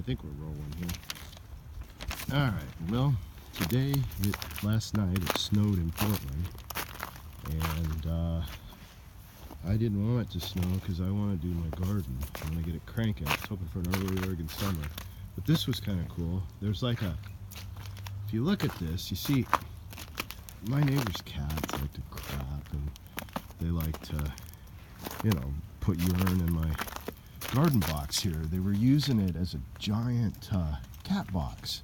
think we're rolling here. Alright, well, last night it snowed in Portland, and I didn't want it to snow because I want to do my garden. I want to get it cranking. I was hoping for an early Oregon summer. But this was kind of cool. There's like if you look at this, you see my neighbor's cats like to crap, and they like to, put urine in my garden box here. They were using it as a giant cat box.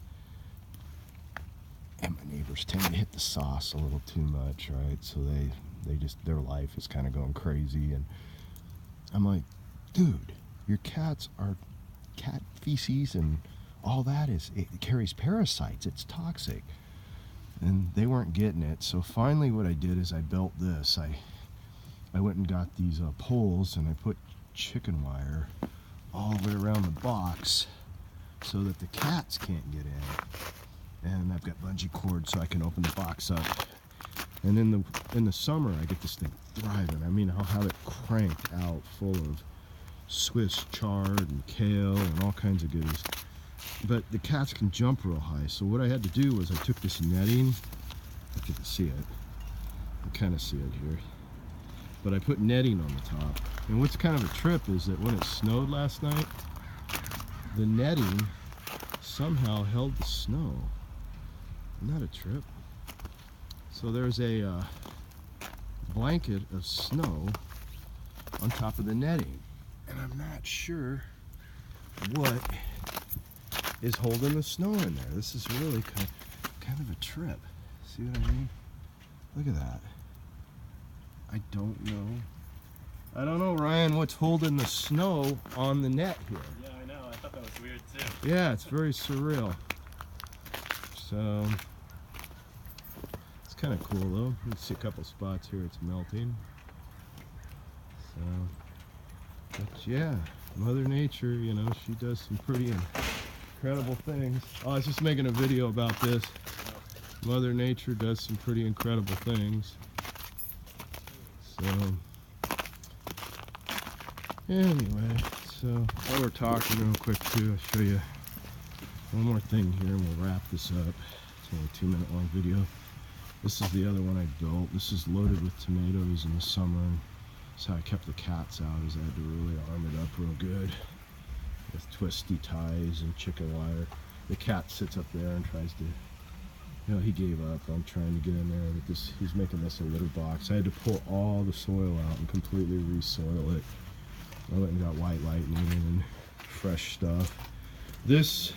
And my neighbors tend to hit the sauce a little too much, right? So their life is kind of going crazy. And I'm like, dude, your cats are cat feces, and all that it carries parasites. It's toxic. And they weren't getting it. So finally what I did is I built this. I went and got these poles, and I put chicken wire all the way around the box so that the cats can't get in. And I've got bungee cord so I can open the box up. And in the summer I get this thing thriving. I mean, I'll have it cranked out full of Swiss chard and kale and all kinds of goodies. But the cats can jump real high. So what I had to do was I took this netting. If you can see it. You kind of see it here. But I put netting on the top. And what's kind of a trip is that when it snowed last night, the netting somehow held the snow. Isn't that a trip? So there's a blanket of snow on top of the netting. And I'm not sure what is holding the snow in there. This is really kind of a trip. See what I mean? Look at that. I don't know, Ryan, what's holding the snow on the net here. Yeah, I know. I thought that was weird too. Yeah, it's very surreal. So it's kind of cool though. You can see a couple spots here it's melting. So, but yeah, Mother Nature, she does some pretty incredible things. Oh, I was just making a video about this. Mother Nature does some pretty incredible things. So anyway, so while we're talking real quick too, I'll show you one more thing here and we'll wrap this up. It's only a 2-minute long video. This is the other one I built. This is loaded with tomatoes in the summer, and that's how I kept the cats out, is I had to really arm it up real good with twisty ties and chicken wire. The cat sits up there and tries to, he gave up on trying to get in there, but he's making this a litter box. I had to pull all the soil out and completely re-soil it. I went and got white lightning and fresh stuff. This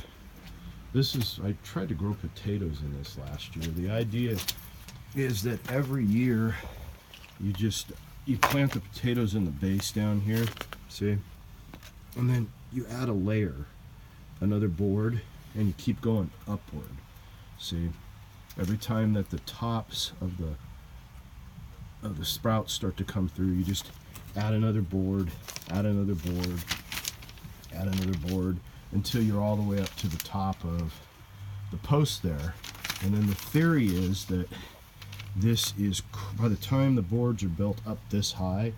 is, I tried to grow potatoes in this last year. The idea is that every year you plant the potatoes in the base down here, see? And then you add a layer, another board, and you keep going upward, see? Every time that the tops of the sprouts start to come through, you just add another board, add another board, add another board, until you're all the way up to the top of the post there. And then the theory is that this is, by the time the boards are built up this high,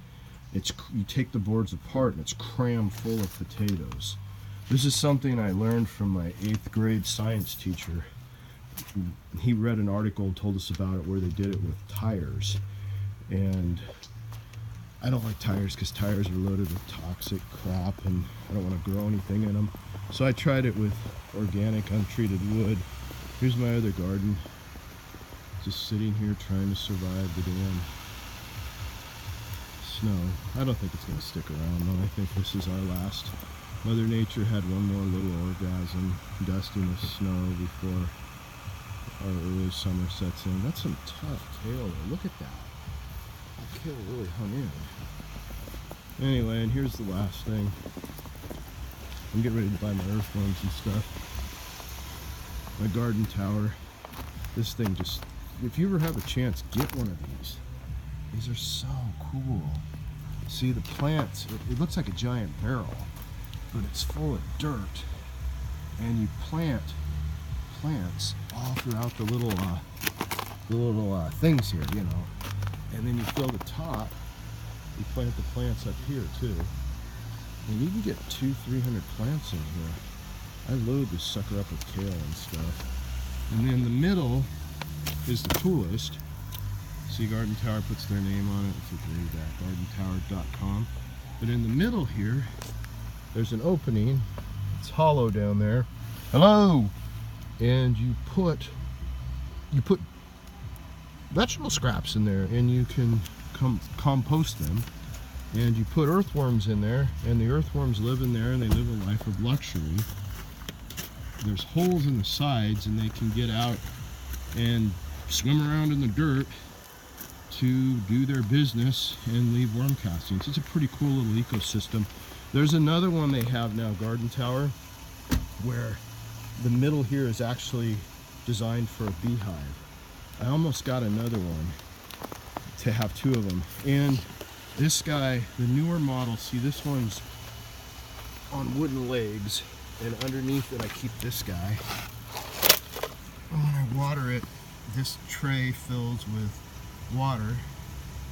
you take the boards apart and it's crammed full of potatoes. This is something I learned from my 8th grade science teacher. He read an article and told us about it where they did it with tires. And I don't like tires because tires are loaded with toxic crap and I don't want to grow anything in them. So I tried it with organic untreated wood. Here's my other garden. Just sitting here trying to survive the damn snow. I don't think it's going to stick around though. I think this is our last. Mother Nature had one more little orgasm dusting the snow before our early summer sets in. That's some tough kale though. Look at that. That kale really hung in. Anyway, and here's the last thing. I'm getting ready to buy my earthworms and stuff. My garden tower. This thing just, if you ever have a chance, get one of these. These are so cool. See the plants, it looks like a giant barrel, but it's full of dirt. And you plant plants all throughout the little things here, and then you fill the top. You plant the plants up here too, and you can get 200-300 plants in here. I load this sucker up with kale and stuff. And then the middle is the coolest. See, Garden Tower puts their name on it. It's a great at gardentower.com. But in the middle here, there's an opening. It's hollow down there. Hello! And you put vegetable scraps in there, and you can compost them. And you put earthworms in there, and the earthworms live in there, and they live a life of luxury. There's holes in the sides, and they can get out and swim around in the dirt to do their business and leave worm castings. It's a pretty cool little ecosystem. There's another one they have now, Garden Tower, where the middle here is actually designed for a beehive. I almost got another one to have two of them. And this guy, the newer model, see, this one's on wooden legs, and underneath it I keep this guy. And when I water it, this tray fills with water,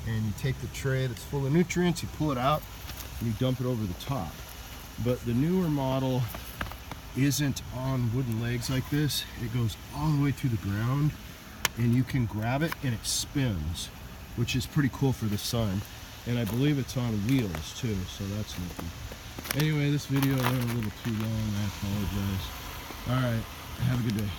and you take the tray that's full of nutrients, you pull it out, and you dump it over the top. But the newer model isn't on wooden legs like this. It goes all the way to the ground, and you can grab it and it spins, which is pretty cool for the sun. And I believe it's on wheels too, so that's nifty. Anyway, this video went a little too long. I apologize. All right, have a good day.